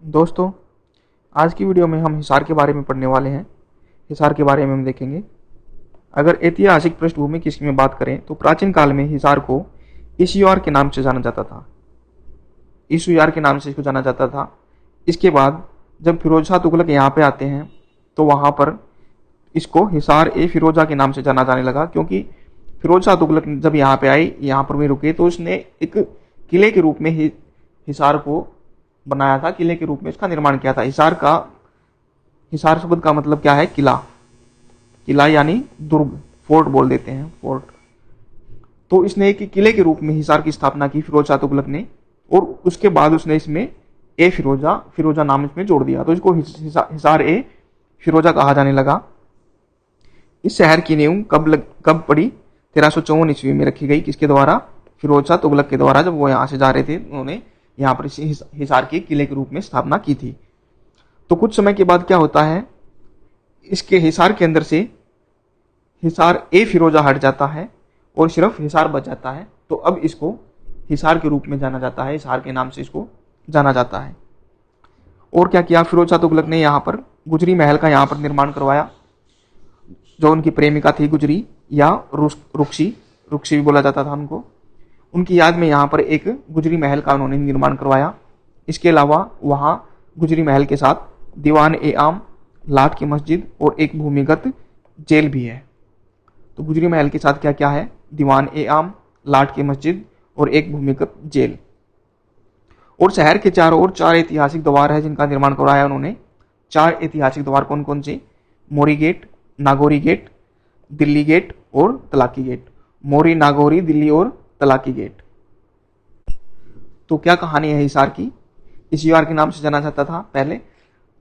दोस्तों, आज की वीडियो में हम हिसार के बारे में पढ़ने वाले हैं। हिसार के बारे में हम देखेंगे। अगर ऐतिहासिक पृष्ठभूमि की इसमें बात करें तो प्राचीन काल में हिसार को ईसुयार के नाम से जाना जाता था। ईसुयार के नाम से इसको जाना जाता था। इसके बाद जब फिरोज शाह तुगलक यहाँ पे आते हैं तो वहाँ पर इसको हिसार ए फिरोजा के नाम से जाना जाने लगा, क्योंकि फिरोज शाह तुगलक जब यहाँ पे आए, यहाँ पर भी रुके, तो उसने एक किले के रूप में हिसार को बनाया था। किले के रूप में इसका निर्माण किया था। हिसार शब्द का मतलब क्या है? किला। किला यानी दुर्ग, फोर्ट बोल देते हैं, फोर्ट। तो इसने एक किले के रूप में हिसार की स्थापना की फिरोज शाह तुगलक ने, और उसके बाद उसने इसमें ए फिरोजा नाम इसमें जोड़ दिया, तो इसको हिसार ए फिरोजा कहा जाने लगा। इस शहर की नींव कब पड़ी? 1354 ईस्वी में रखी गई। किसके द्वारा? फिरोज शाह तुगलक के द्वारा। जब वो यहाँ से जा रहे थे, उन्होंने यहाँ पर हिसार के किले के रूप में स्थापना की थी। तो कुछ समय के बाद क्या होता है, इसके हिसार के अंदर से हिसार ए फिरोजा हट जाता है और सिर्फ हिसार बच जाता है। तो अब इसको हिसार के रूप में जाना जाता है, हिसार के नाम से इसको जाना जाता है। और क्या किया फिरोज शाह तुगलक ने? यहाँ पर गुजरी महल का यहाँ पर निर्माण करवाया। जो उनकी प्रेमिका थी गुजरी या रुक्सी भी बोला जाता था उनको, उनकी याद में यहाँ पर एक गुजरी महल का उन्होंने निर्माण करवाया। इसके अलावा वहाँ गुजरी महल के साथ दीवान ए आम, लाट की मस्जिद और एक भूमिगत जेल भी है। तो गुजरी महल के साथ क्या क्या है? दीवान ए आम, लाट की मस्जिद और एक भूमिगत जेल। और शहर के चारों ओर 4 ऐतिहासिक द्वार है जिनका निर्माण करवाया उन्होंने। 4 ऐतिहासिक द्वार कौन कौन से? Mori gate, Nagauri gate, Delhi gate और तलाकी गेट। मोरी, नागौरी, दिल्ली और तलाकी गेट। तो क्या कहानी है हिसार की? ईसुयार के नाम से जाना जाता था पहले।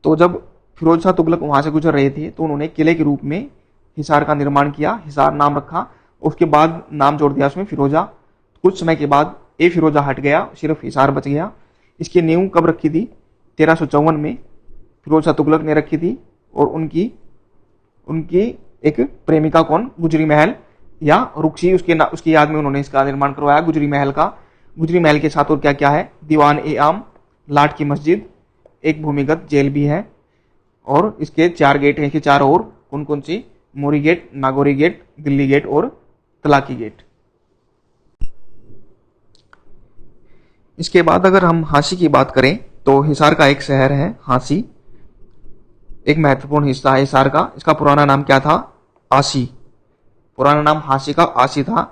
तो जब फिरोज शाह तुगलक वहां से गुजर रहे थे तो उन्होंने किले के रूप में हिसार का निर्माण किया, हिसार नाम रखा। उसके बाद नाम जोड़ दिया उसमें फिरोजा। कुछ समय के बाद ए फिरोजा हट गया, सिर्फ हिसार बच गया। इसकी नींव कब रखी थी? 1354 में फिरोज शाह तुगलक ने रखी थी। और उनकी एक प्रेमिका कौन? गुजरी महल या रुक्सी, उसकी याद में उन्होंने इसका निर्माण करवाया, गुजरी महल का। गुजरी महल के साथ और क्या क्या है? दीवान ए आम, लाट की मस्जिद, एक भूमिगत जेल भी है। और इसके 4 गेट हैं। इसके चारों ओर कौन कौन सी? Mori gate, Nagauri gate, Delhi gate और तलाकी गेट। इसके बाद अगर हम हांसी की बात करें तो हिसार का एक शहर है हांसी, एक महत्वपूर्ण हिस्सा है हिसार का। इसका पुराना नाम क्या था? आसी। पुराना नाम हांसी का आसी था।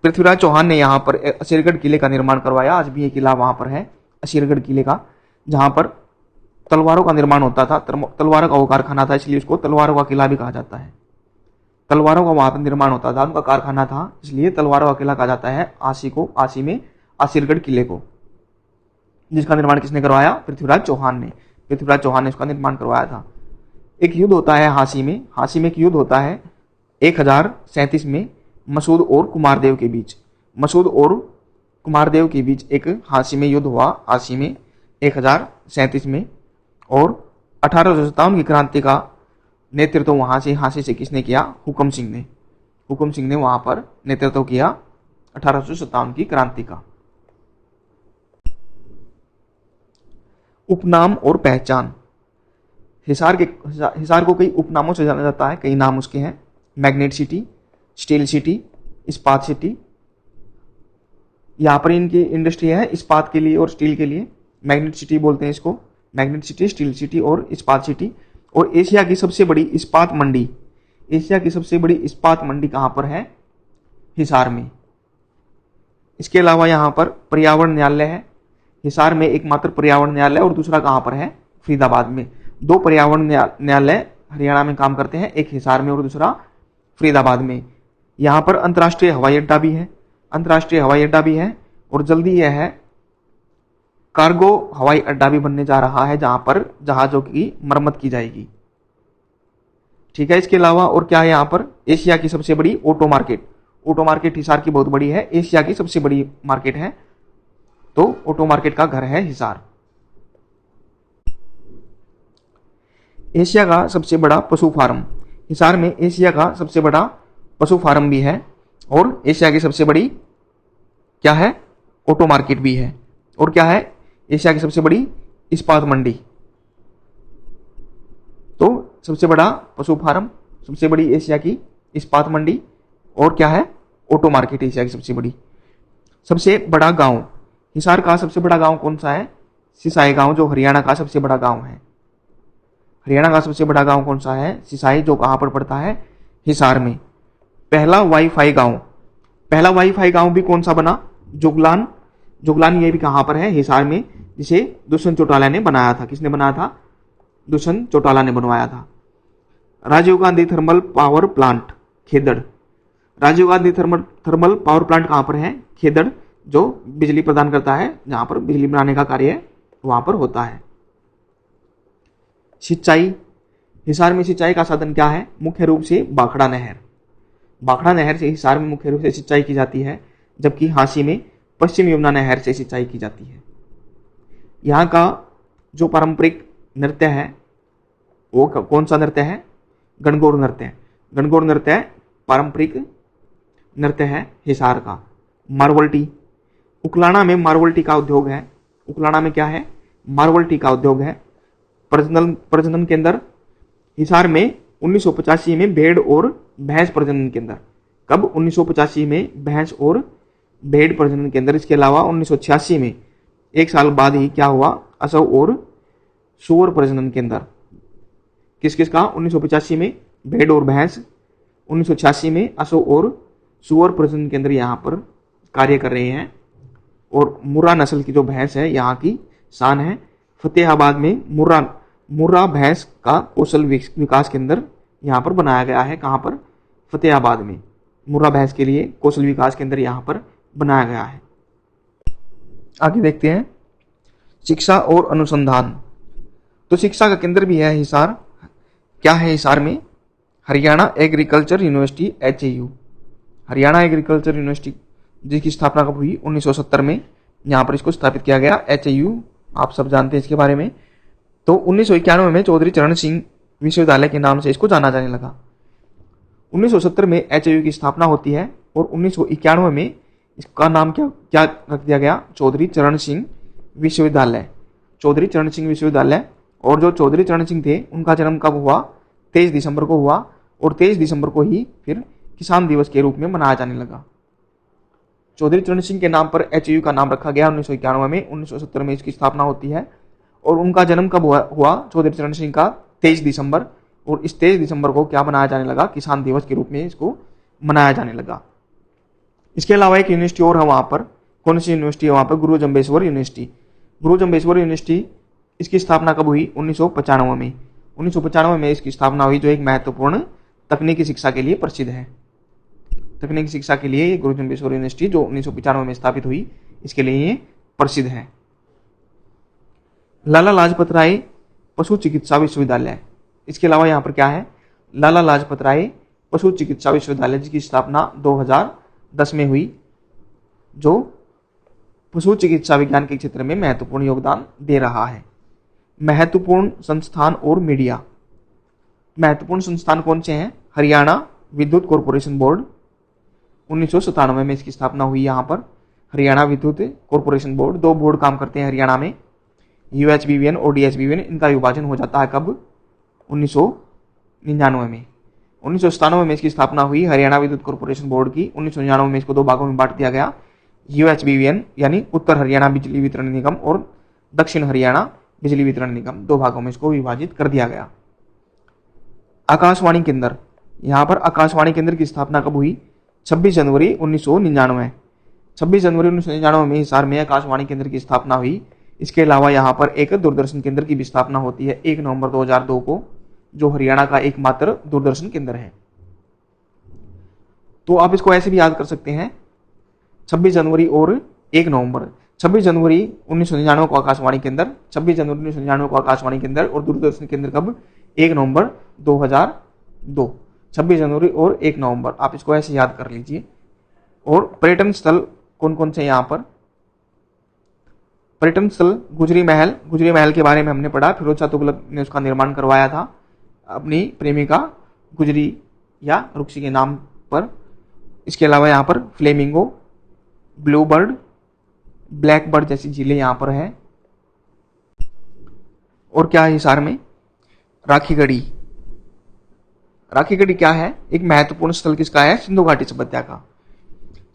पृथ्वीराज चौहान ने यहाँ पर असीरगढ़ किले का निर्माण करवाया। आज भी ये किला वहाँ पर है, असीरगढ़ किले का, जहाँ पर तलवारों का निर्माण होता था। तलवारों का वो कारखाना था, इसलिए उसको तलवारों का किला भी कहा जाता है। तलवारों का वहाँ पर निर्माण होता था, उनका कारखाना था, इसलिए तलवारों का किला कहा जाता है आसी में असीरगढ़ किले को, जिसका निर्माण किसने करवाया? पृथ्वीराज चौहान ने। पृथ्वीराज चौहान ने इसका निर्माण करवाया था। एक युद्ध होता है हांसी में एक युद्ध होता है 1037 में मसूद और कुमारदेव के बीच। मसूद और कुमारदेव के बीच एक हांसी में युद्ध हुआ, हांसी में 1037 में। और 1857 की क्रांति का नेतृत्व वहाँ से हांसी से किसने किया? हुकम सिंह ने। हुकम सिंह ने वहाँ पर नेतृत्व किया 1857 की क्रांति का। उपनाम और पहचान। हिसार को कई उपनामों से जाना जाता है। कई नाम उसके हैं। मैग्नेट सिटी, स्टील सिटी, इस्पात सिटी। यहाँ पर इनकी इंडस्ट्री है इस्पात के लिए और स्टील के लिए। मैग्नेट सिटी बोलते हैं इसको, मैग्नेट सिटी, स्टील सिटी और इस्पात सिटी। और एशिया की सबसे बड़ी इस्पात मंडी, एशिया की सबसे बड़ी इस्पात मंडी कहाँ पर है? हिसार में। इसके अलावा यहाँ पर पर्यावरण न्यायालय है। हिसार में एकमात्र पर्यावरण न्यायालय, और दूसरा कहाँ पर है? फरीदाबाद में। 2 पर्यावरण न्यायालय हरियाणा में काम करते हैं, एक हिसार में और दूसरा फरीदाबाद में। यहाँ पर अंतर्राष्ट्रीय हवाई अड्डा भी है, और जल्दी यह है कार्गो हवाई अड्डा भी बनने जा रहा है, जहां पर जहाजों की मरम्मत की जाएगी। ठीक है। इसके अलावा और क्या है यहाँ पर? एशिया की सबसे बड़ी ऑटो मार्केट हिसार की बहुत बड़ी है, एशिया की सबसे बड़ी मार्केट है। तो ऑटो मार्केट का घर है हिसार। एशिया का सबसे बड़ा पशु फार्म, हिसार में एशिया का सबसे बड़ा पशु फार्म भी है, और एशिया की सबसे बड़ी क्या है? ऑटो मार्केट भी है। और क्या है? एशिया की सबसे बड़ी इस्पात मंडी, सबसे बड़ा पशु फार्म, सबसे बड़ी एशिया की इस्पात मंडी, और क्या है, ऑटो मार्केट एशिया की सबसे बड़ी। सबसे बड़ा गांव, हिसार का सबसे बड़ा गांव कौन सा है, सिसाई गांव, जो हरियाणा का सबसे बड़ा गांव है। हरियाणा का सबसे बड़ा गांव कौन सा है, सिसाई, जो कहां पर पड़ता है, हिसार में। पहला वाईफाई गांव, पहला वाईफाई गांव भी कौन सा बना, जुगलान। जुगलान ये भी कहां पर है, हिसार में, जिसे दुष्यंत चौटाला ने बनाया था। किसने बनाया था, दुष्यंत चौटाला ने बनवाया था। Rajiv Gandhi thermal power plant, Khedar. Rajiv Gandhi thermal power plant कहां पर है, खेदड़, जो बिजली प्रदान करता है, जहां पर बिजली बनाने का कार्य वहां पर होता है। सिंचाई, हिसार में सिंचाई का साधन क्या है, मुख्य रूप से बाखड़ा नहर। बाखड़ा नहर से हिसार में मुख्य रूप से सिंचाई की जाती है, जबकि हांसी में पश्चिम यमुना नहर से सिंचाई की जाती है। यहाँ का जो पारंपरिक नृत्य है वो कौन सा नृत्य है, गणगौर नृत्य। गणगौर नृत्य पारंपरिक नृत्य है हिसार का। मार्बल, उकलाना में मार्बल का उद्योग है। उकलाना में क्या है, मार्बल का उद्योग है। प्रजनन केंद्र, हिसार में 1985 में भेड़ और भैंस प्रजनन केंद्र। कब, 1985 में भैंस और भेड़ प्रजनन केंद्र। इसके अलावा 1986 में, एक साल बाद ही क्या हुआ, असव और सुअर प्रजनन केंद्र। किस किस का, 1985 में भेड़ और भैंस, 1986 में असव और सुअर प्रजनन केंद्र यहाँ पर कार्य कर रहे हैं। और मुर्रा नस्ल की जो भैंस है यहाँ की शान है। फतेहाबाद में मुर्रा भैंस का कौशल विकास केंद्र यहाँ पर बनाया गया है। कहाँ पर, फतेहाबाद में मुर्रा भैंस के लिए कौशल विकास केंद्र यहाँ पर बनाया गया है। आगे देखते हैं शिक्षा और अनुसंधान। तो शिक्षा का केंद्र भी है हिसार। क्या है हिसार में, Haryana agriculture university HAU। Haryana agriculture university, जिसकी स्थापना कब हुई, 1970 में यहाँ पर इसको स्थापित किया गया। HAU आप सब जानते हैं इसके बारे में। तो 1991 में चौधरी चरण सिंह विश्वविद्यालय के नाम से इसको जाना जाने लगा। 1970 में HAU की स्थापना होती है और 1991 में इसका नाम क्या रख दिया गया, चौधरी चरण सिंह विश्वविद्यालय। चौधरी चरण सिंह विश्वविद्यालय। और जो चौधरी चरण सिंह थे उनका जन्म कब हुआ, 23 दिसंबर को हुआ। और 23 दिसंबर को ही फिर किसान दिवस के रूप में मनाया जाने लगा। चौधरी चरण सिंह के नाम पर HAU का नाम रखा गया 1991 में। 1970 में इसकी स्थापना होती है। और उनका जन्म कब हुआ, चौधरी चरण सिंह का 23 दिसंबर। और इस 23 दिसंबर को क्या मनाया जाने लगा, किसान दिवस के रूप में इसको मनाया जाने लगा। इसके अलावा एक यूनिवर्सिटी और है वहाँ पर, कौन सी यूनिवर्सिटी है वहाँ पर, गुरु जम्बेश्वर यूनिवर्सिटी। गुरु जम्बेश्वर यूनिवर्सिटी, इसकी स्थापना कब हुई, 1995 में। 1995 में इसकी स्थापना हुई, जो एक महत्वपूर्ण तकनीकी शिक्षा के लिए प्रसिद्ध है। तकनीकी शिक्षा के लिए गुरु जम्बेश्वर यूनिवर्सिटी जो 1995 में स्थापित हुई, इसके लिए ये प्रसिद्ध है। लाला लाजपत राय पशु चिकित्सा विश्वविद्यालय। इसके अलावा यहाँ पर क्या है, लाला लाजपत राय पशु चिकित्सा विश्वविद्यालय, जिसकी स्थापना 2010 में हुई, जो पशु चिकित्सा विज्ञान के क्षेत्र में महत्वपूर्ण योगदान दे रहा है। महत्वपूर्ण संस्थान और मीडिया। महत्वपूर्ण संस्थान कौन से हैं, हरियाणा विद्युत कॉरपोरेशन बोर्ड, 1997 में इसकी स्थापना हुई। यहाँ पर हरियाणा विद्युत कॉरपोरेशन बोर्ड, दो बोर्ड काम करते हैं हरियाणा में, UHBVN और DSBVN। इनका विभाजन हो जाता है कब, 1999 में। 1997 में इसकी स्थापना हुई हरियाणा विद्युत कॉरपोरेशन बोर्ड की। 1999 में इसको दो भागों में बांट दिया गया, UHBVN यानी उत्तर हरियाणा बिजली वितरण निगम और दक्षिण हरियाणा बिजली वितरण निगम, दो भागों में इसको विभाजित कर दिया गया। आकाशवाणी केंद्र, यहाँ पर आकाशवाणी केंद्र की स्थापना कब हुई, 26 जनवरी 1999। 26 जनवरी 1999 में हिसार में आकाशवाणी केंद्र की स्थापना हुई। इसके अलावा यहाँ पर एक दूरदर्शन केंद्र की भी स्थापना होती है 1 नवंबर 2002 को, जो हरियाणा का एकमात्र दूरदर्शन केंद्र है। तो आप इसको ऐसे भी याद कर सकते हैं, 26 जनवरी और 1 नवंबर। 26 जनवरी 1999 को आकाशवाणी केंद्र, 26 जनवरी 1999 को आकाशवाणी केंद्र, और दूरदर्शन केंद्र कब, 1 नवंबर 2002। 26 जनवरी और 1 नवंबर, आप इसको ऐसे याद कर लीजिए। और पर्यटन स्थल कौन कौन से यहाँ पर, पर्यटन स्थल गुजरी महल। गुजरी महल के बारे में हमने पढ़ा, फिरोज शाह तुगलक ने उसका निर्माण करवाया था अपनी प्रेमिका गुजरी या रुक्सी के नाम पर। इसके अलावा यहाँ पर flamingo, blue bird, black bird जैसी झीलें यहाँ पर है। और क्या है हिसार में, राखीगढ़ी। राखी गढ़ी क्या है? एक महत्वपूर्ण स्थल किसका है? सिंधु घाटी सभ्यता का।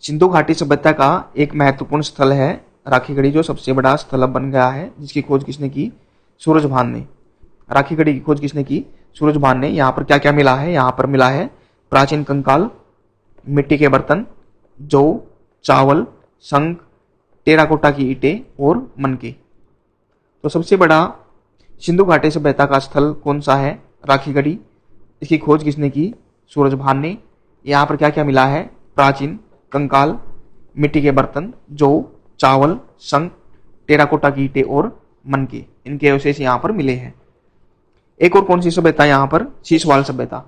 सिंधु घाटी सभ्यता का एक महत्वपूर्ण स्थल है राखी गढ़ी, जो सबसे बड़ा स्थल अब बन गया है, जिसकी खोज किसने की? सूरजभान ने। राखी गढ़ी की खोज किसने की? सूरजभान ने। यहाँ पर क्या क्या मिला है? यहाँ पर मिला है प्राचीन कंकाल, मिट्टी के बर्तन, जौ, चावल, शंख, टेराकोटा की ईंटें और मनके। तो सबसे बड़ा सिंधु घाटी सभ्यता का स्थल कौन सा है? राखी गढ़ी। इसकी खोज किसने की? सूरजभान ने। यहाँ पर क्या क्या मिला है? प्राचीन कंकाल, मिट्टी के बर्तन, जौ, चावल, शंख, टेराकोटा की ईंटें और मनके, इनके अवशेष यहाँ पर मिले हैं। एक और कौन सी सभ्यता यहाँ पर? शीशवाल सभ्यता।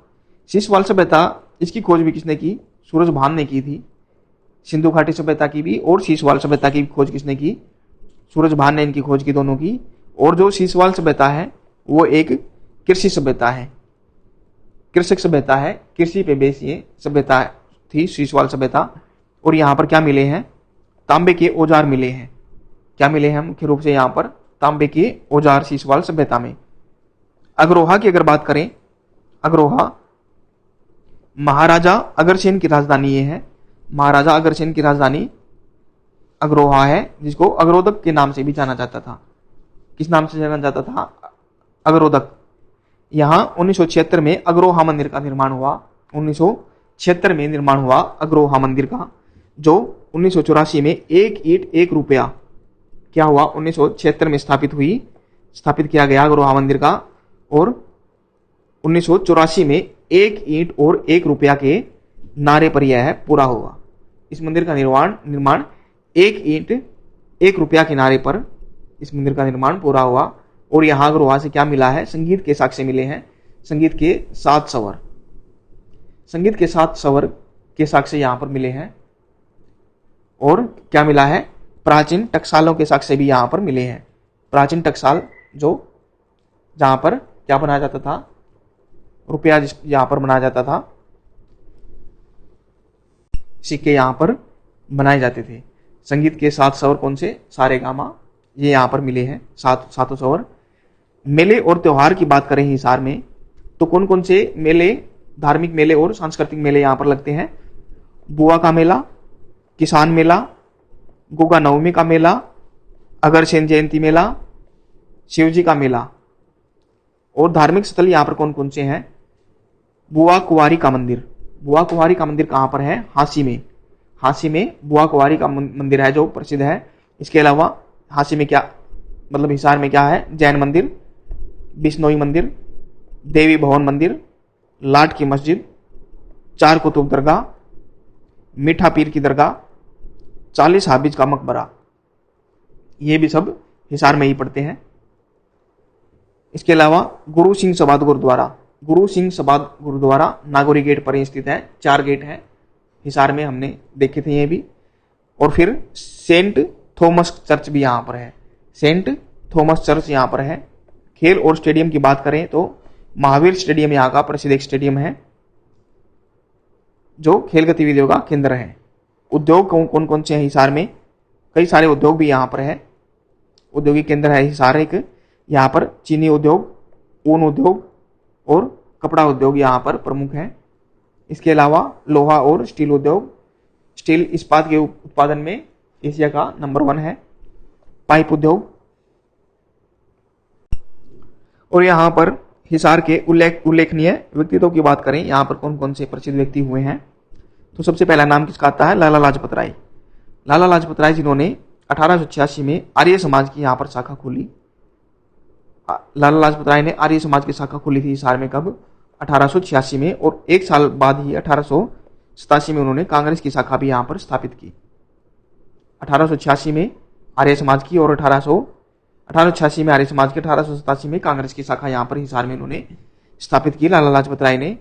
शीशवाल सभ्यता, इसकी खोज भी किसने की? सूरजभान ने की थी। सिंधु घाटी सभ्यता की भी और शीशवाल सभ्यता की खोज किसने की? सूरजभान ने इनकी खोज की, दोनों की। और जो शीशवाल सभ्यता है वो एक कृषि सभ्यता है, कृषक सभ्यता है, कृषि पे बेस ये सभ्यता थी शीशवाल सभ्यता। और यहाँ पर क्या मिले हैं? तांबे के औजार मिले हैं। क्या मिले हैं? मुख्य रूप से यहाँ पर तांबे के औजार शीशवाल सभ्यता में। अग्रोहा की अगर बात करें, अग्रोहा महाराजा अग्रसेन की राजधानी ये है। महाराजा अग्रसेन की राजधानी अग्रोहा है, जिसको अग्रोदक के नाम से भी जाना जाता था। किस नाम से जाना जाता था? अग्रोदक। यहाँ 1976 में अग्रोहा मंदिर का निर्माण हुआ। 1976 में निर्माण हुआ अग्रोहा मंदिर का, जो 1984 में 1 ईंट 1 रुपया क्या हुआ? 1976 में स्थापित किया गया अग्रोहा मंदिर का। और 1984 में 1 ईंट और 1 रुपया के नारे पर यह पूरा हुआ। इस मंदिर का निर्माण 1 ईंट 1 रुपया के नारे पर इस मंदिर का निर्माण पूरा हुआ। और यहाँ अग्रोहा से क्या मिला है? संगीत के साक्ष्य मिले हैं। संगीत के 7 स्वर, संगीत के 7 स्वर के साक्ष्य यहाँ पर मिले हैं। और क्या मिला है? प्राचीन टकसालों के साक्ष्य भी यहाँ पर मिले हैं। प्राचीन टकसाल, जो जहाँ पर क्या बनाया जाता था? रुपया यहाँ पर बनाया जाता था, सिक्के यहाँ पर बनाए जाते थे। संगीत के 7 स्वर कौन से? सारे गामा, ये यहाँ पर मिले हैं, सातों स्वर। मेले और त्योहार की बात करें हिसार में, तो कौन कौन से मेले, धार्मिक मेले और सांस्कृतिक मेले यहाँ पर लगते हैं? बुआ का मेला, किसान मेला, गोगा नवमी का मेला, अग्रसेन जयंती मेला, शिवजी का मेला। और धार्मिक स्थल यहाँ पर कौन कौन से हैं? बुआ कुंवारी का मंदिर। बुआ कुंवारी का मंदिर कहाँ पर है? हांसी में। हांसी में बुआ कुंवारी का मंदिर है, जो प्रसिद्ध है। इसके अलावा हांसी में क्या, मतलब हिसार में क्या है? जैन मंदिर, बिश्नोई मंदिर, देवी भवन मंदिर, लाट की मस्जिद, 4 कुतुब दरगाह, मीठा पीर की दरगाह, 40 हाफिज का मकबरा, ये भी सब हिसार में ही पड़ते हैं। इसके अलावा गुरु सिंह सबाद गुरुद्वारा, गुरु सिंह सबाद गुरुद्वारा नागौरी गेट पर ही स्थित है। 4 गेट हैं हिसार में, हमने देखे थे ये भी। और फिर सेंट थॉमस चर्च भी यहाँ पर है। सेंट थॉमस चर्च यहाँ पर है। खेल और स्टेडियम की बात करें तो महावीर स्टेडियम यहाँ का प्रसिद्ध एक स्टेडियम है, जो खेल गतिविधियों का केंद्र है। उद्योग कौन कौन से हैं हिसार में? कई सारे उद्योग भी यहाँ पर है। औद्योगिक केंद्र है हिसार एक। यहाँ पर चीनी उद्योग, ऊन उद्योग और कपड़ा उद्योग यहाँ पर प्रमुख है। इसके अलावा लोहा और स्टील उद्योग, स्टील इस्पात के उत्पादन में एशिया का नंबर 1 है। पाइप उद्योग। और यहाँ पर हिसार के उल्लेखनीय व्यक्तित्वों की बात करें, यहाँ पर कौन कौन से प्रसिद्ध व्यक्ति हुए हैं, तो सबसे पहला नाम किसका आता है? लाला लाजपत राय। लाला लाजपत राय, जिन्होंने 1886 में आर्य समाज की यहाँ पर शाखा खोली। लाला लाजपत राय ने आर्य समाज की शाखा खोली थी हिसार में। कब? 1886 में। और 1 साल बाद ही 1887 में उन्होंने कांग्रेस की शाखा भी यहाँ पर स्थापित की। 1886 में आर्य समाज की और 1886 में आर्य समाज की, 1887 में कांग्रेस की शाखा यहाँ पर हिसार में उन्होंने स्थापित की, लाला लाजपत राय ने।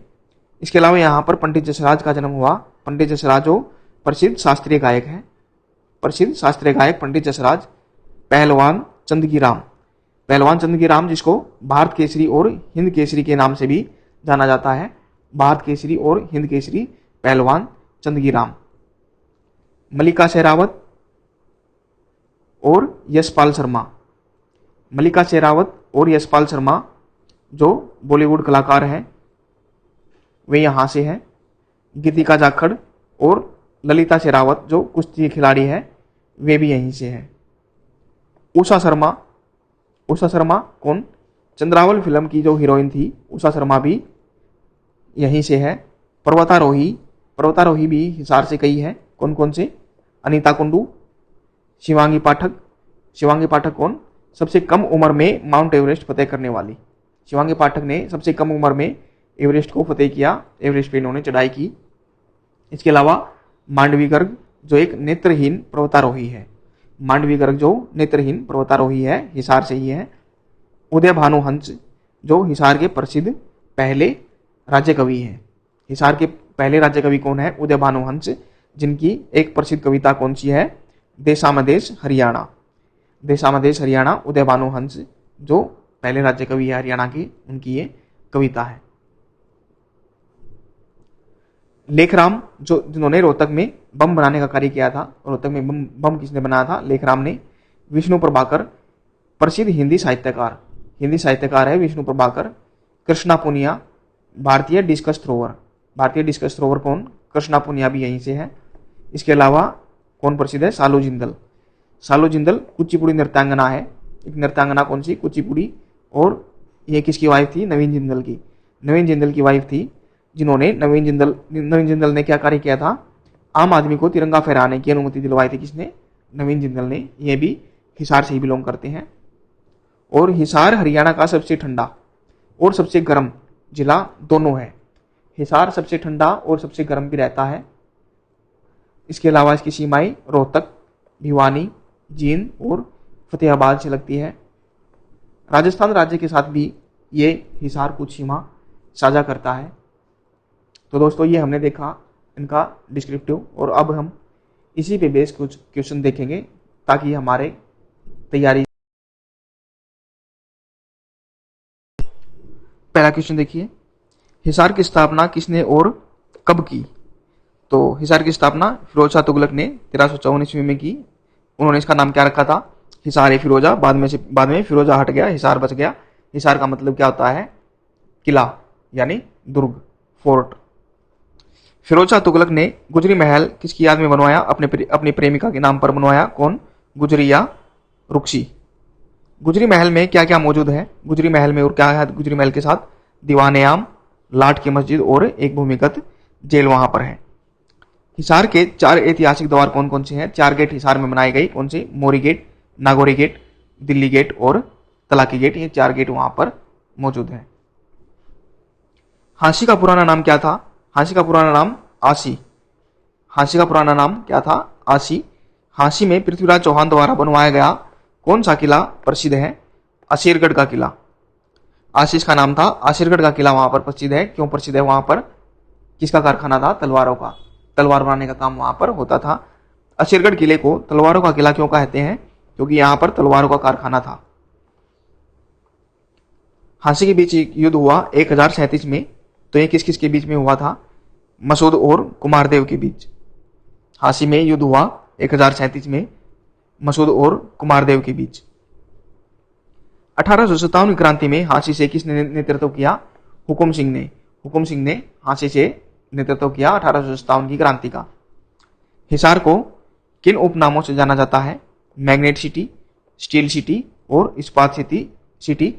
इसके अलावा यहाँ पर पंडित जसराज का जन्म हुआ। पंडित जसराज जो प्रसिद्ध शास्त्रीय गायक है, प्रसिद्ध शास्त्रीय गायक पंडित जसराज। पहलवान चंदगीराम, पहलवान चंदगीराम जिसको भारत केसरी और हिंद केसरी के नाम से भी जाना जाता है। भारत केसरी और हिंद केसरी पहलवान चंदगीराम। मल्लिका शेरावत और यशपाल शर्मा, मल्लिका शेरावत और यशपाल शर्मा जो बॉलीवुड कलाकार हैं। वे यहाँ से हैं। गीतिका जाखड़ और ललिता शेरावत जो कुश्ती खिलाड़ी है वे भी यहीं से हैं। उषा शर्मा, उषा शर्मा कौन? चंद्रावल फिल्म की जो हीरोइन थी उषा शर्मा भी यहीं से है। पर्वतारोही, पर्वतारोही भी हिसार से कई है। कौन कौन से? अनीता कुंडू, शिवांगी पाठक। शिवांगी पाठक कौन? सबसे कम उम्र में माउंट एवरेस्ट फतेह करने वाली। शिवांगी पाठक ने सबसे कम उम्र में एवरेस्ट को फतेह किया, एवरेस्ट पे इन्होंने चढ़ाई की। इसके अलावा मांडवी गर्ग जो एक नेत्रहीन पर्वतारोही है, मांडवी गर्ग जो नेत्रहीन पर्वतारोही है हिसार से ही है। उदय भानु हंस जो हिसार के प्रसिद्ध पहले राज्य कवि हैं। हिसार के पहले राज्य कवि कौन है? उदय भानु हंस, जिनकी एक प्रसिद्ध कविता कौन सी है? देशामदेश हरियाणा। देशामदेश हरियाणा, उदय भानु हंस जो पहले राज्य कवि है हरियाणा की, उनकी ये कविता है। लेखराम जो जिन्होंने रोहतक में बम बनाने का कार्य किया था, रोहतक में बम किसने बनाया था? लेखराम ने। विष्णु प्रभाकर प्रसिद्ध हिंदी साहित्यकार, हिंदी साहित्यकार है विष्णु प्रभाकर। कृष्णा पुनिया भारतीय डिस्कस थ्रोवर, भारतीय डिस्कस थ्रोवर कौन? कृष्णा पुनिया भी यहीं से है। इसके अलावा कौन प्रसिद्ध है? सालू जिंदल। सालू जिंदल कुचिपुड़ी नृत्यांगना है। एक नृत्यांगना कौन सी? कुचिपुड़ी। और ये किसकी वाइफ थी? नवीन जिंदल की। नवीन जिंदल की वाइफ थी, जिन्होंने नवीन जिंदल ने क्या कार्य किया था? आम आदमी को तिरंगा फहराने की अनुमति दिलवाई थी। किसने? नवीन जिंदल ने। ये भी हिसार से ही बिलोंग करते हैं। और हिसार हरियाणा का सबसे ठंडा और सबसे गर्म जिला दोनों है। हिसार सबसे ठंडा और सबसे गर्म भी रहता है। इसके अलावा इसकी सीमाएं रोहतक, भिवानी, जींद और फतेहाबाद से लगती है। राजस्थान राज्य के साथ भी ये हिसार कुछ सीमा साझा करता है। तो दोस्तों ये हमने देखा इनका डिस्क्रिप्टिव, और अब हम इसी पे बेस कुछ क्वेश्चन देखेंगे ताकि हमारे तैयारी। पहला क्वेश्चन देखिए, हिसार की स्थापना किसने और कब की? तो हिसार की स्थापना फिरोज शाह तुगलक ने 1354 ईस्वी में की। उन्होंने इसका नाम क्या रखा था? हिसार ए फिरोजा। बाद में फिरोजा हट गया, हिसार बच गया। हिसार का मतलब क्या होता है? किला यानी दुर्ग, फोर्ट। फिरोज शाह तुगलक ने गुजरी महल किसकी याद में बनवाया? अपनी प्रेमिका के नाम पर बनवाया। कौन? गुजरी या रुक्सी। गुजरी महल में क्या क्या मौजूद है? गुजरी महल में और क्या है गुजरी महल के साथ? दीवान आम, लाट की मस्जिद और एक भूमिगत जेल वहां पर है। हिसार के 4 ऐतिहासिक द्वार कौन कौन से हैं? 4 गेट हिसार में बनाए गए। कौन से? Mori gate, Nagauri gate, Delhi gate और तलाकी गेट। ये 4 गेट वहां पर मौजूद है। हांसी का पुराना नाम क्या था? हांसी का पुराना नाम आसी। हांसी का पुराना नाम क्या था? आसी। हांसी में पृथ्वीराज चौहान द्वारा बनवाया गया कौन सा किला प्रसिद्ध है? असीरगढ़ का किला। आशीष का नाम था, असीरगढ़ का किला वहां पर प्रसिद्ध है। क्यों प्रसिद्ध है? वहां पर किसका कारखाना था? तलवारों का। तलवार बनाने का काम वहां पर होता था। असीरगढ़ किले को तलवारों का किला क्यों कहते हैं? क्योंकि यहां पर तलवारों का कारखाना था। हांसी के बीच युद्ध हुआ 1037 में, तो ये किस किस के बीच में हुआ था? मसूद और कुमारदेव के बीच। हांसी में युद्ध हुआ 1037 में मसूद और कुमारदेव के बीच। 1857 की क्रांति में हांसी से किसने नेतृत्व किया? हुकुम सिंह ने। हुकुम सिंह ने हांसी से नेतृत्व किया 1857 की क्रांति का। हिसार को किन उपनामों से जाना जाता है? मैग्नेट सिटी, स्टील सिटी और इस्पात सिटी।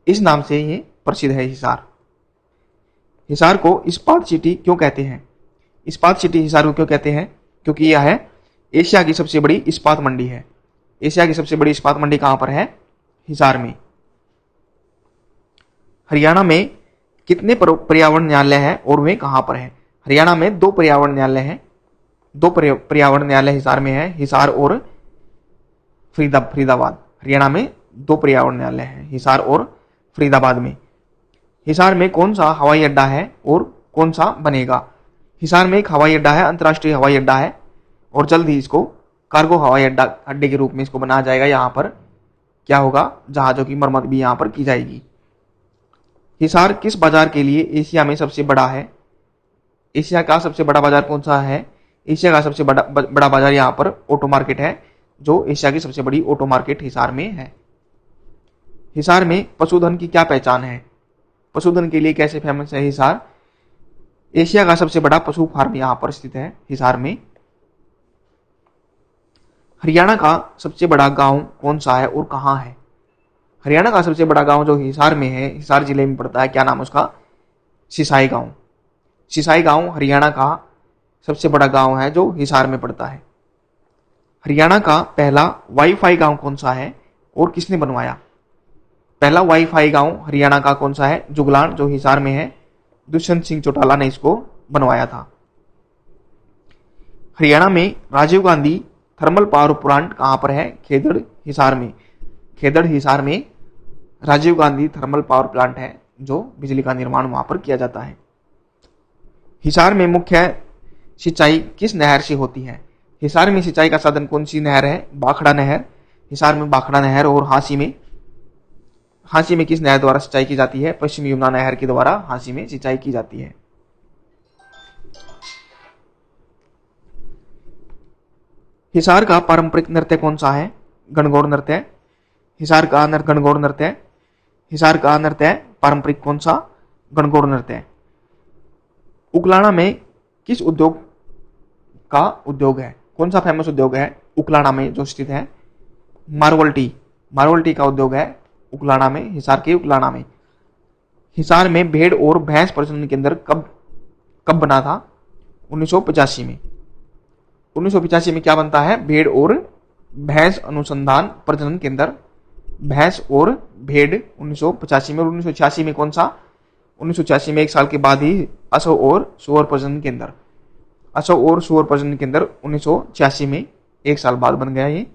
इस नाम से ये प्रसिद्ध है हिसार। हिसार को इस्पात सिटी क्यों कहते हैं? इस्पात सिटी हिसार को क्यों कहते हैं? क्योंकि यह है एशिया की सबसे बड़ी इस्पात मंडी है। एशिया की सबसे बड़ी इस्पात मंडी कहां पर है? हिसार में। हरियाणा में कितने पर्यावरण न्यायालय हैं और वे कहां पर हैं? हरियाणा में 2 पर्यावरण न्यायालय हैं। 2 पर्यावरण न्यायालय हिसार में है, हिसार और फरीदाबाद। हरियाणा में 2 पर्यावरण न्यायालय हैं, हिसार और फरीदाबाद में। हिसार में कौन सा हवाई अड्डा है और कौन सा बनेगा? हिसार में एक हवाई अड्डा है, अंतर्राष्ट्रीय हवाई अड्डा है, और जल्द ही इसको कार्गो हवाई अड्डे के रूप में इसको बनाया जाएगा। यहाँ पर क्या होगा? जहाजों की मरम्मत भी यहाँ पर की जाएगी। हिसार किस बाजार के लिए एशिया में सबसे बड़ा है? एशिया का सबसे बड़ा बाजार कौन सा है? एशिया का सबसे बड़ा बाजार यहाँ पर ऑटो मार्केट है, जो एशिया की सबसे बड़ी ऑटो मार्केट हिसार में है। हिसार में पशुधन की क्या पहचान है? पशुधन के लिए कैसे फेमस है हिसार? एशिया का सबसे बड़ा पशु फार्म यहाँ पर स्थित है हिसार में। हरियाणा का सबसे बड़ा गांव कौन सा है और कहाँ है? हरियाणा का सबसे बड़ा गांव जो हिसार में है, हिसार जिले में पड़ता है, क्या नाम है उसका? सिसाई गांव। सिसाई गांव हरियाणा का सबसे बड़ा गांव है जो हिसार में पड़ता है। हरियाणा का पहला वाईफाई गांव कौन सा है और किसने बनवाया? पहला वाईफाई गांव हरियाणा का कौन सा है? जुगलान, जो हिसार में है। दुष्यंत सिंह चौटाला ने इसको बनवाया था। हरियाणा में Rajiv Gandhi thermal power plant कहां पर है? खेदड़, हिसार में। खेदड़, हिसार में Rajiv Gandhi thermal power plant है जो बिजली का निर्माण वहां पर किया जाता है। हिसार में मुख्य सिंचाई किस नहर से होती है? हिसार में सिंचाई का साधन कौन सी नहर है? बाखड़ा नहर। हिसार में बाखड़ा नहर। और हांसी में किस नहर द्वारा सिंचाई की जाती है? पश्चिम यमुना नहर के द्वारा हांसी में सिंचाई की जाती है। हिसार का पारंपरिक नृत्य कौन सा है? गणगौर नृत्य। हिसार का गणगौर नृत्य। हिसार का नृत्य पारंपरिक कौन सा? गणगौर नृत्य। उकलाना में किस उद्योग का उद्योग है? कौन सा फेमस उद्योग है उकलाना में जो स्थित है? Marble T. मार्बल टी का उद्योग है उकलाना में, हिसार के उकलाना में। हिसार में भेड़ और भैंस प्रजनन केंद्र कब बना था? 1985 में। 1985 में क्या बनता है? भेड़ और भैंस अनुसंधान प्रजनन केंद्र। भैंस और भेड़ 1985 में। और 1986 में कौन सा? 1986 में एक साल के बाद ही असो और सुअर प्रजनन केंद्र। असो और सुअर प्रजनन केंद्र 1986 में एक साल बाद बन गया ये।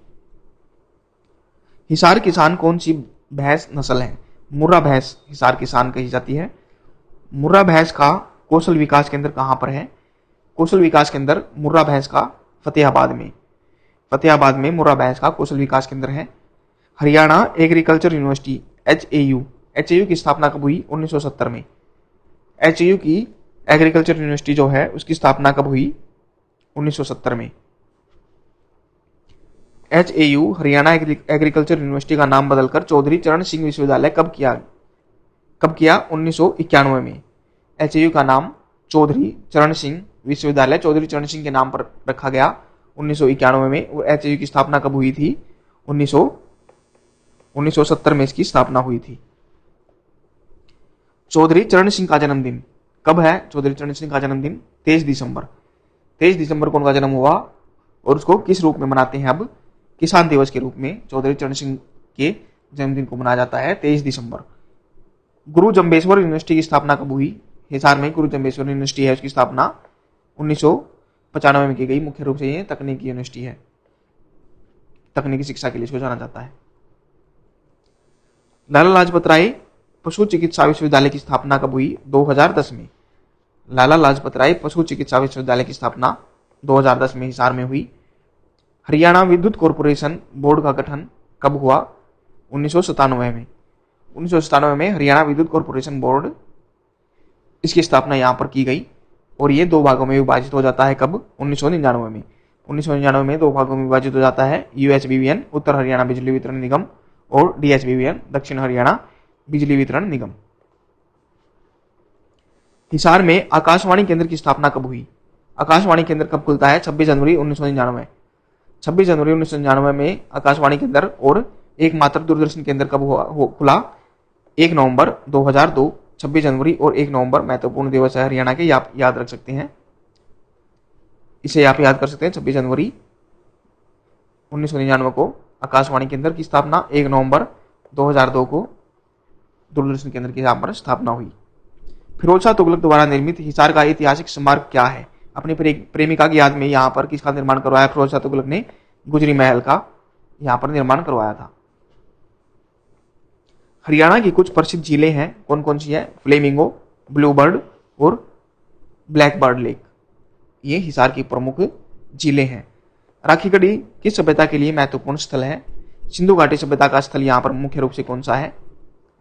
हिसार किसान कौन सी भैंस नस्ल है? मुर्रा भैंस हिसार किसान कही जाती है। मुर्रा भैंस का कौशल विकास केंद्र कहां पर है? कौशल विकास केंद्र मुर्रा भैंस का फतेहाबाद में। फतेहाबाद में मुर्रा भैंस का कौशल विकास केंद्र है। हरियाणा एग्रीकल्चर यूनिवर्सिटी एचएयू की स्थापना कब हुई? 1970 में। एचएयू की एग्रीकल्चर यूनिवर्सिटी जो है उसकी स्थापना कब हुई? 1970 में। एचएयू हरियाणा एग्रीकल्चर यूनिवर्सिटी का नाम बदलकर चौधरी चरण सिंह विश्वविद्यालय कब किया? 1991 में। एचएयू का नाम चौधरी चरण सिंह विश्वविद्यालय चौधरी चरण सिंह के नाम पर रखा गया 1991 में। और एचएयू की स्थापना कब हुई थी? 1970 में इसकी स्थापना हुई थी। चौधरी चरण सिंह का जन्मदिन कब है? चौधरी चरण सिंह का जन्मदिन 23 दिसंबर। 23 दिसंबर को उनका जन्म हुआ और उसको किस रूप में मनाते हैं अब? किसान दिवस के रूप में चौधरी चरण सिंह के जन्मदिन को मनाया जाता है 23 दिसंबर। गुरु जम्बेश्वर यूनिवर्सिटी की स्थापना कब हुई? हिसार में गुरु जम्बेश्वर यूनिवर्सिटी है, उसकी स्थापना 1995 में की गई। मुख्य रूप से ये तकनीकी यूनिवर्सिटी है, तकनीकी शिक्षा के लिए इसको जाना जाता है। लाला लाजपत राय पशु चिकित्सा विश्वविद्यालय की स्थापना कब हुई? 2010 में। लाला लाजपत राय पशु चिकित्सा विश्वविद्यालय की स्थापना 2010 में हिसार में हुई। हरियाणा विद्युत कॉर्पोरेशन बोर्ड का गठन कब हुआ? 1997 में। 1997 में हरियाणा विद्युत कॉर्पोरेशन बोर्ड, इसकी स्थापना यहाँ पर की गई और ये दो भागों में विभाजित हो जाता है कब? 1999 में। 1999 में दो भागों में विभाजित हो जाता है, यूएचबीवीएन उत्तर हरियाणा बिजली वितरण निगम और डीएचबीवीएन दक्षिण हरियाणा बिजली वितरण निगम। हिसार में आकाशवाणी केंद्र की स्थापना कब हुई? आकाशवाणी केंद्र कब खुलता है? 26 जनवरी 1999। 26 जनवरी 1999 में आकाशवाणी केंद्र और एकमात्र दूरदर्शन केंद्र कब खुला? 1 नवंबर 2002। 26 जनवरी और 1 नवंबर महत्वपूर्ण दिवस है हरियाणा के, याद रख सकते हैं, इसे आप याद कर सकते हैं। 26 जनवरी 1999 को आकाशवाणी केंद्र की स्थापना, 1 नवंबर 2002 को दूरदर्शन केंद्र की यहाँ पर स्थापना हुई। फिरोज शाह तुगलक द्वारा निर्मित हिसार का ऐतिहासिक स्मारक क्या है? अपनी प्रेमिका की याद में यहाँ पर किसका निर्माण करवाया? फिरोज शाह तुगलक ने गुजरी महल का यहाँ पर निर्माण करवाया था। हरियाणा की कुछ प्रसिद्ध झीलें हैं, कौन कौन सी है? फ्लेमिंगो, ब्लूबर्ड और ब्लैकबर्ड लेक, ये हिसार की प्रमुख झीलें हैं। राखीगढ़ी किस सभ्यता के लिए महत्वपूर्ण स्थल है? सिंधु घाटी सभ्यता का स्थल यहाँ पर मुख्य रूप से कौन सा है?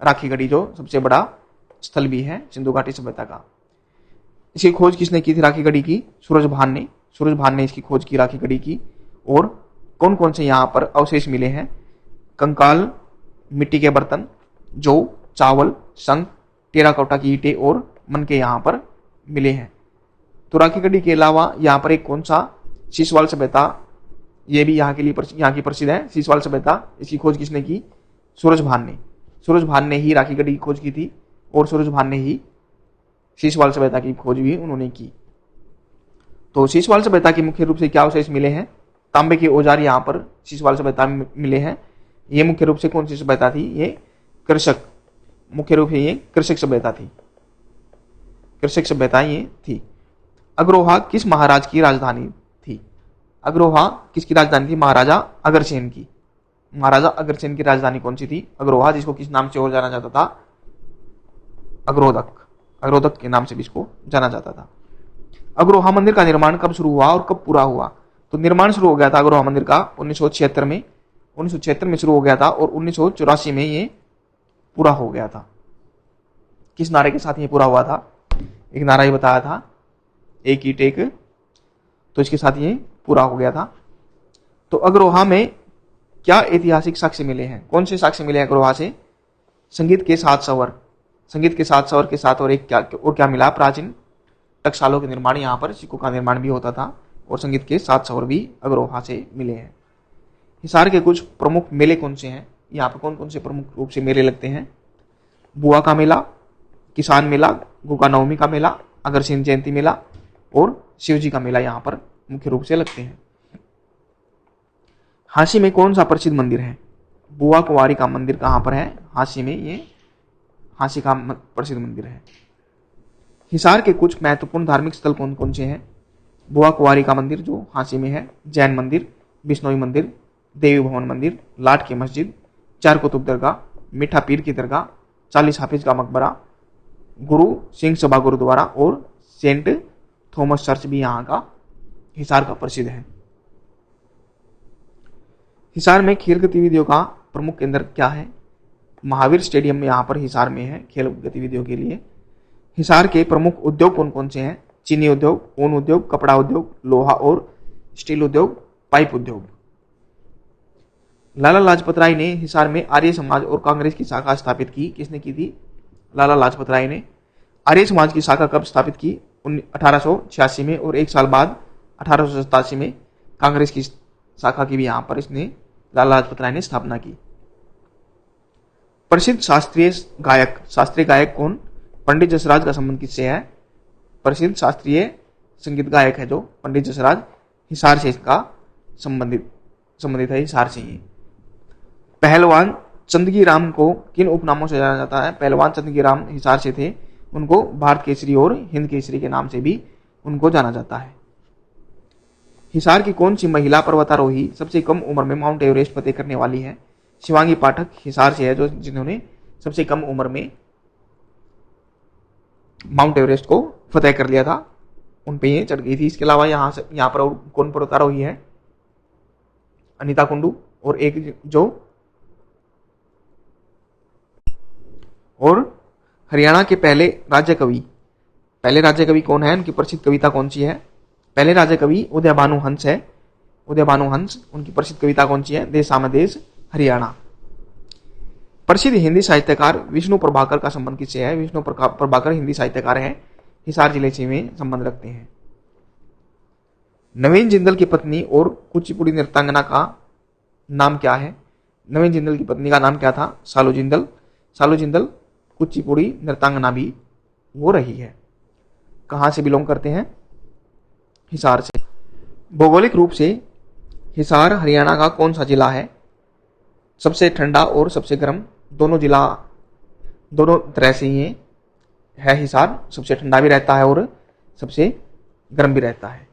राखीगढ़ी, जो सबसे बड़ा स्थल भी है सिंधु घाटी सभ्यता का। इसकी खोज किसने की थी राखीगढ़ी की? सूरजभान ने। सूरजभान ने इसकी खोज की राखीगढ़ी की। और कौन कौन से यहाँ पर अवशेष मिले हैं? कंकाल, मिट्टी के बर्तन, जौ, चावल, शंख, टेराकोटा की ईंटें और मनके यहाँ पर मिले हैं। तो राखी गढ़ी के अलावा यहाँ पर एक कौन सा सीसवाल सभ्यता, ये भी यहाँ की प्रसिद्ध है। सीसवाल सभ्यता, इसकी खोज किसने की? सूरज भान ने। सूरज भान ने ही राखी गढ़ी की खोज की थी और सूरज भान ने ही सीसवाल सभ्यता की खोज भी उन्होंने की। तो सीसवाल सभ्यता के मुख्य रूप से क्या अवशेष मिले हैं? तांबे के औजार यहाँ पर सीसवाल सभ्यता में मिले हैं। ये मुख्य रूप से कौन सी सभ्यता थी? ये कृषक, मुख्य रूप से ये कृषक सभ्यता थी, कृषक सभ्यता ये थी। अग्रोहा किस महाराज की राजधानी थी? अग्रोहा किसकी राजधानी थी? महाराजा अग्रसेन की। महाराजा अग्रसेन की राजधानी कौन सी थी? अग्रोहा, जिसको किस नाम से और जाना जाता था? अग्रोदक, अग्रोदक के नाम से भी इसको जाना जाता था। अग्रोहा मंदिर का निर्माण कब शुरू हुआ और कब पूरा हुआ? तो निर्माण शुरू हो गया था अग्रोहा मंदिर का 1976 में शुरू हो गया था और 1984 में ये पूरा हो गया था। किस नारे के साथ ये पूरा हुआ था? एक नारा ही बताया था, एक ही टेक, तो इसके साथ ये पूरा हो गया था। तो अग्रोहा में क्या ऐतिहासिक साक्ष्य मिले हैं? कौन से साक्ष्य मिले हैं अग्रोहा से? संगीत के 7 स्वर, संगीत के 7 स्वर के साथ और एक क्या मिला? प्राचीन टकसालों के निर्माण, यहाँ पर सिक्कों का निर्माण भी होता था और संगीत के 7 स्वर भी अग्रोहा से मिले हैं। हिसार के कुछ प्रमुख मेले कौन से हैं? यहाँ पर कौन कौन से प्रमुख रूप से मेले लगते हैं? बुआ का मेला, किसान मेला, गोगा नवमी का मेला, अग्रसेन जयंती मेला और शिवजी का मेला यहाँ पर मुख्य रूप से लगते हैं। हांसी में कौन सा प्रसिद्ध मंदिर है? बुआ कुंवारी का मंदिर कहाँ पर है? हांसी में, ये हांसी का प्रसिद्ध मंदिर है। हिसार के कुछ महत्वपूर्ण धार्मिक स्थल कौन कौन से हैं? बुआ कुंवारी का मंदिर जो हांसी में है, जैन मंदिर, बिश्नोई मंदिर, देवी भवन मंदिर, लाट की मस्जिद, चार कुतुब दरगाह, मीठा पीर की दरगाह, 40 हाफिज का मकबरा, गुरु सिंह सभा गुरुद्वारा और सेंट थॉमस चर्च भी यहाँ का हिसार का प्रसिद्ध है। हिसार में खेल गतिविधियों का प्रमुख केंद्र क्या है? महावीर स्टेडियम में यहाँ पर हिसार में है खेल गतिविधियों के लिए। हिसार के प्रमुख उद्योग कौन कौन से हैं? चीनी उद्योग, ऊन उद्योग, कपड़ा उद्योग, लोहा और स्टील उद्योग, पाइप उद्योग। लाला लाजपत राय ने हिसार में आर्य समाज और कांग्रेस की शाखा स्थापित की। किसने की थी? लाला लाजपत राय ने। आर्य समाज की शाखा कब स्थापित की? 1886 में, और एक साल बाद 1887 में कांग्रेस की शाखा की भी यहाँ पर इसने लाला लाजपत राय ने स्थापना की। प्रसिद्ध शास्त्रीय गायक कौन? पंडित जसराज का संबंध किससे है? प्रसिद्ध शास्त्रीय संगीत गायक है जो पंडित जसराज, हिसार से इसका संबंधित है, हिसार से ही। पहलवान चंदगी राम को किन उपनामों से जाना जाता है? पहलवान चंदगी राम हिसार से थे, उनको भारत केसरी और हिंद केसरी के नाम से भी उनको जाना जाता है। हिसार की कौन सी महिला पर्वतारोही सबसे कम उम्र में माउंट एवरेस्ट फतेह करने वाली है? शिवांगी पाठक हिसार से है जो जिन्होंने सबसे कम उम्र में माउंट एवरेस्ट को फतेह कर लिया था, उन पे ये चढ़ गई थी। इसके अलावा यहाँ पर और कौन पर्वतारोही है? अनीता कुंडू और एक जो और हरियाणा के पहले राज्य कवि कौन है? उनकी प्रसिद्ध कविता कौन सी है? पहले राज्य कवि उदय भानु हंस है। उदय भानु हंस, उनकी प्रसिद्ध कविता कौन सी है? देश आमदेश हरियाणा। प्रसिद्ध हिंदी साहित्यकार विष्णु प्रभाकर का संबंध किससे है? विष्णु प्रभाकर हिंदी साहित्यकार हैं, हिसार जिले से में संबंध रखते हैं। नवीन जिंदल की पत्नी और कुचिपुड़ी नृत्यांगना का नाम क्या है? नवीन जिंदल की पत्नी का नाम क्या था? सालू जिंदल। सालू जिंदल कुचिपुड़ी नृत्यांगना भी वो रही है। कहाँ से बिलोंग करते हैं? हिसार से। भौगोलिक रूप से हिसार हरियाणा का कौन सा जिला है? सबसे ठंडा और सबसे गर्म दोनों तरह से ये है। हिसार सबसे ठंडा भी रहता है और सबसे गर्म भी रहता है।